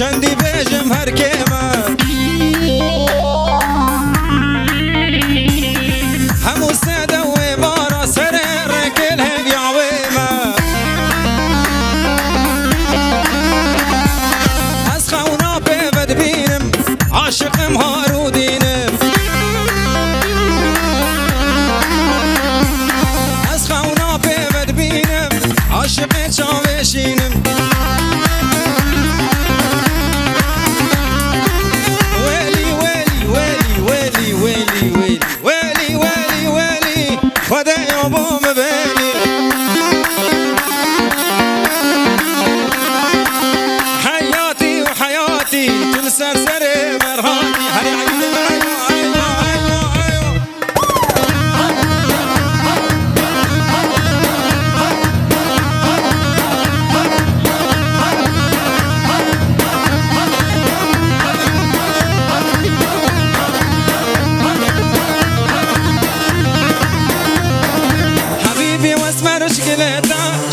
چندی بیجم هر کیما همو ساده و بارا سر رکل هنگی عویما از خونا پیود بینم عاشقم هارو دینم از خونا پیود بینم عاشق چاوشینم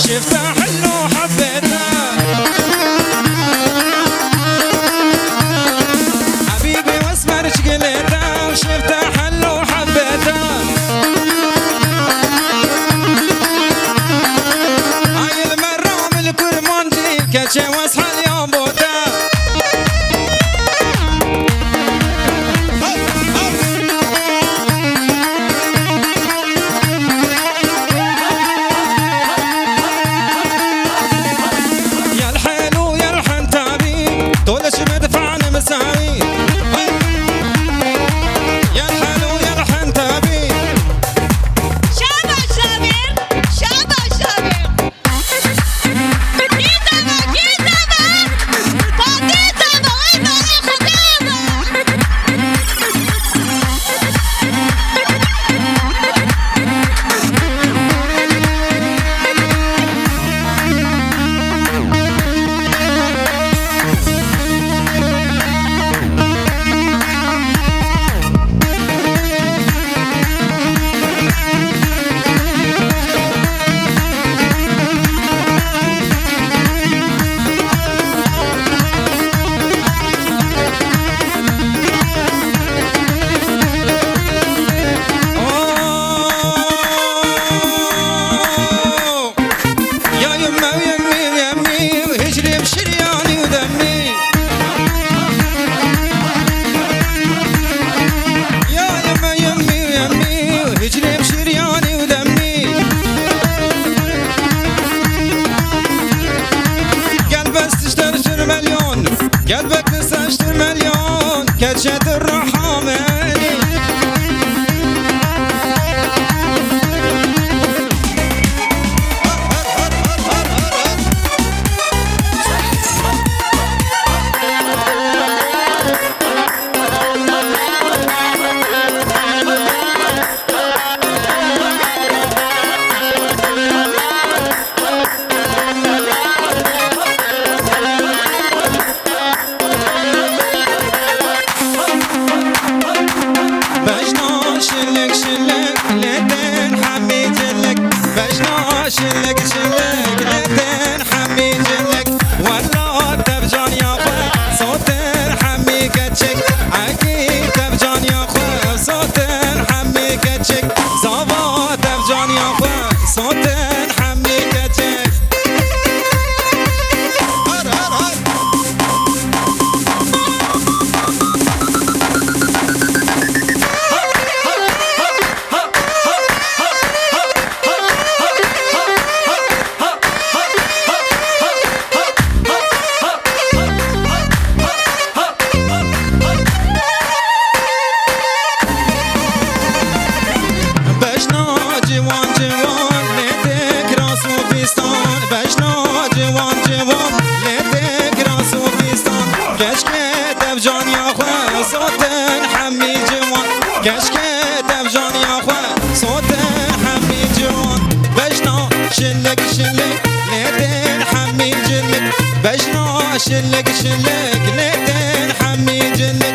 شفتها حلو حبيتها حبيبي واسمر شقلتها وشفتها حلو حبيتها هاي المرة من الكرمانجي كاتشي واصحى اليوم بوتا Gita قلبك نسجت مليون كجد الرحماني شلك شلك لدين حمي جلك بجنا شلك شلك لدين حمي جلك والله تبجان يا خوي صوت حمي كتشك عقيد تبجان يا خوي صوت حمي كتشك زابا تبجان يا خوي صوت حمي كتشك تبجان يا خوي صوت حمي جوان كشكي تبجان يا خوي صوت حمي جوان بجنا شلك شلك لدين حمي جلك بجنا شلك شلك لدين حمي جلك